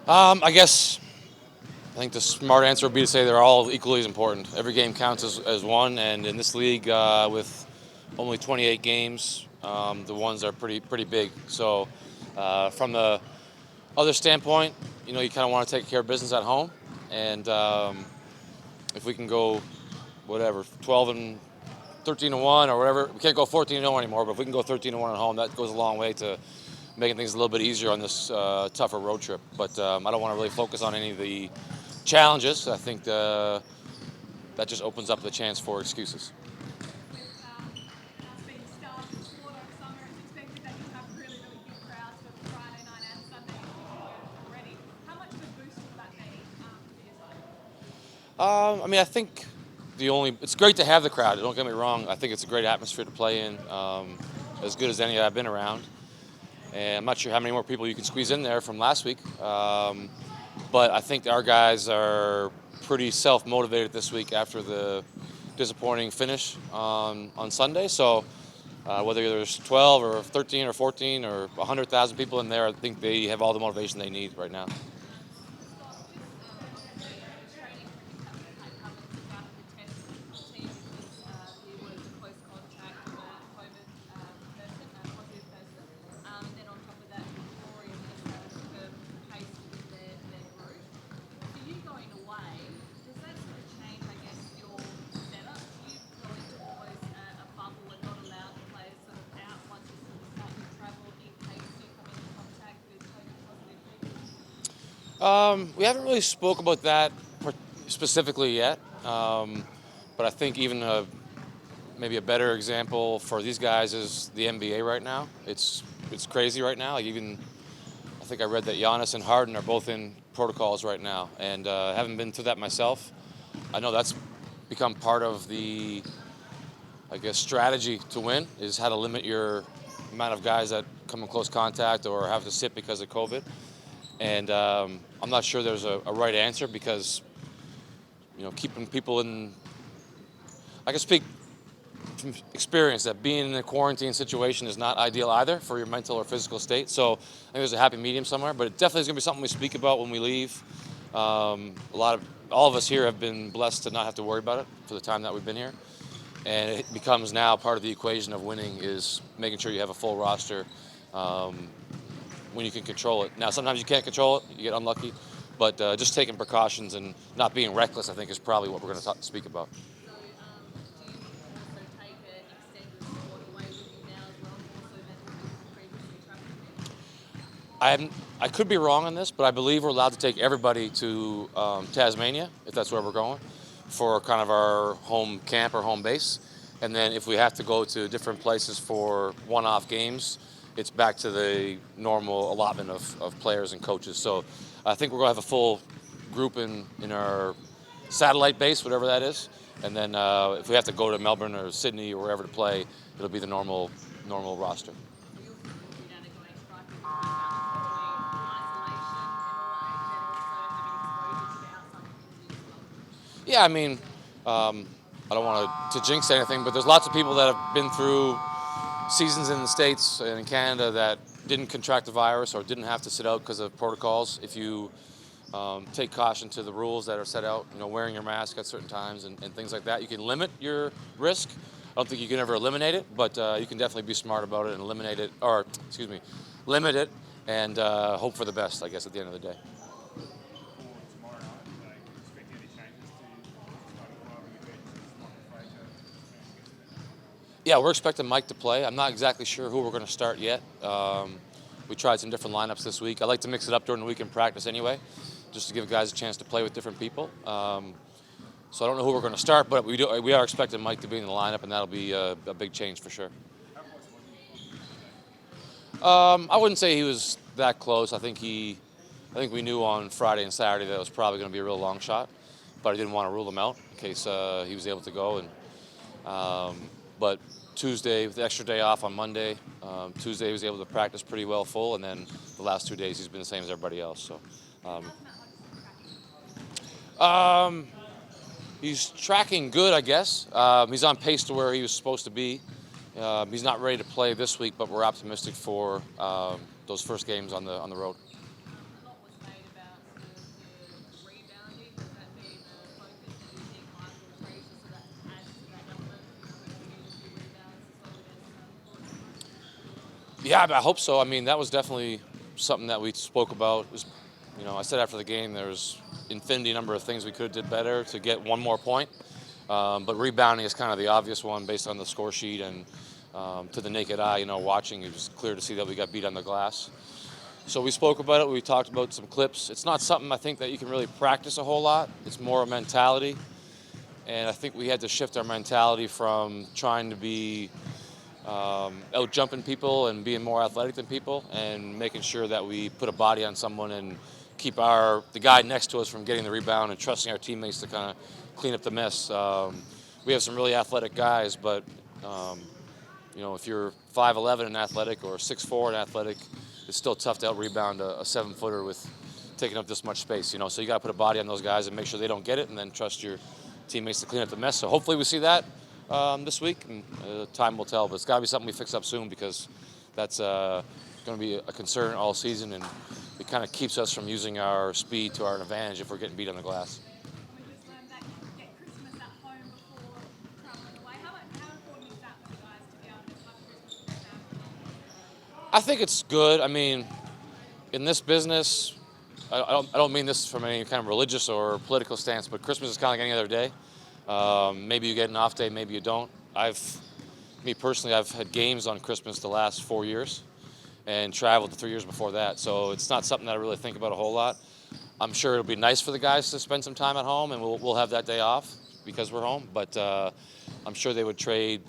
I think the smart answer would be to say they're all equally as important. Every game counts as one, and in this league with only 28 games, the ones are pretty big. So from the other standpoint, you kind of want to take care of business at home, and if we can go whatever 12 and 13-1 or whatever, we can't go 14-0 anymore. But if we can go 13-1 at home, that goes a long way to making things a little bit easier on this tougher road trip. But I don't want to really focus on any of the challenges. I think that just opens up the chance for excuses. Us being starved of sport over summer, it's expected that you'll have really, really big crowds for Friday night and Sunday already. How much of a boost will that be for your side? I think it's great to have the crowd. Don't get me wrong. I think it's a great atmosphere to play in, as good as any I've been around. And I'm not sure how many more people you can squeeze in there from last week. But I think our guys are pretty self-motivated this week after the disappointing finish on Sunday. So whether there's 12 or 13 or 14 or 100,000 people in there, I think they have all the motivation they need right now. We haven't really spoke about that specifically yet, but I think even maybe a better example for these guys is the NBA right now. It's crazy right now. I think I read that Giannis and Harden are both in protocols right now, and haven't been through that myself. I know that's become part of the, strategy to win is how to limit your amount of guys that come in close contact or have to sit because of COVID. And I'm not sure there's a right answer because, keeping people in. I can speak from experience that being in a quarantine situation is not ideal either for your mental or physical state. So I think there's a happy medium somewhere, but it definitely is going to be something we speak about when we leave. All of us here have been blessed to not have to worry about it for the time that we've been here. And it becomes now part of the equation of winning is making sure you have a full roster. When you can control it. Now, sometimes you can't control it, you get unlucky, but just taking precautions and not being reckless, I think, is probably what we're going to speak about. I could be wrong on this, but I believe we're allowed to take everybody to Tasmania, if that's where we're going, for kind of our home camp or home base. And then if we have to go to different places for one-off games, it's back to the normal allotment of players and coaches. So I think we're going to have a full group in our satellite base, whatever that is. And then if we have to go to Melbourne or Sydney or wherever to play, it'll be the normal roster. Yeah, I don't want to jinx anything, but there's lots of people that have been through seasons in the States and in Canada that didn't contract the virus or didn't have to sit out because of protocols. If you take caution to the rules that are set out, wearing your mask at certain times and things like that, you can limit your risk. I don't think you can ever eliminate it, but you can definitely be smart about it and limit it and hope for the best, I guess, at the end of the day. Yeah, we're expecting Mike to play. I'm not exactly sure who we're going to start yet. We tried some different lineups this week. I like to mix it up during the week in practice anyway, just to give guys a chance to play with different people. So I don't know who we're going to start, but we are expecting Mike to be in the lineup, and that'll be a big change for sure. I wouldn't say he was that close. I think we knew on Friday and Saturday that it was probably going to be a real long shot, but I didn't want to rule him out in case he was able to go. But Tuesday, with the extra day off on Monday, Tuesday he was able to practice pretty well full, and then the last 2 days he's been the same as everybody else. So he's tracking good, I guess. He's on pace to where he was supposed to be. He's not ready to play this week, but we're optimistic for those first games on the road. A lot was made about Yeah, I hope so. I mean, that was definitely something that we spoke about. It was, I said after the game there was infinity number of things we could have did better to get one more point. But rebounding is kind of the obvious one based on the score sheet and to the naked eye, watching, it was clear to see that we got beat on the glass. So we spoke about it. We talked about some clips. It's not something I think that you can really practice a whole lot. It's more a mentality. And I think we had to shift our mentality from trying to be out jumping people and being more athletic than people, and making sure that we put a body on someone and keep the guy next to us from getting the rebound, and trusting our teammates to kind of clean up the mess. We have some really athletic guys, but if you're 5'11" and athletic, or 6'4" and athletic, it's still tough to out rebound a 7-footer with taking up this much space. So you got to put a body on those guys and make sure they don't get it, and then trust your teammates to clean up the mess. So hopefully we see that this week, and time will tell. But it's got to be something we fix up soon, because that's going to be a concern all season, and it kind of keeps us from using our speed to our advantage if we're getting beat on the glass. We just learned that you get Christmas at home before traveling away. How important is that for the guys to be able to have Christmas with their family? I think it's good. I mean, in this business, I don't mean this from any kind of religious or political stance, but Christmas is kind of like any other day. Maybe you get an off day, maybe you don't. Me personally, I've had games on Christmas the last 4 years, and traveled the 3 years before that. So it's not something that I really think about a whole lot. I'm sure it'll be nice for the guys to spend some time at home, and we'll have that day off because we're home. But I'm sure they would trade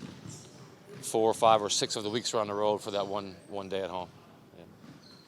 4 or 5 or 6 of the weeks we're on the road for that one day at home.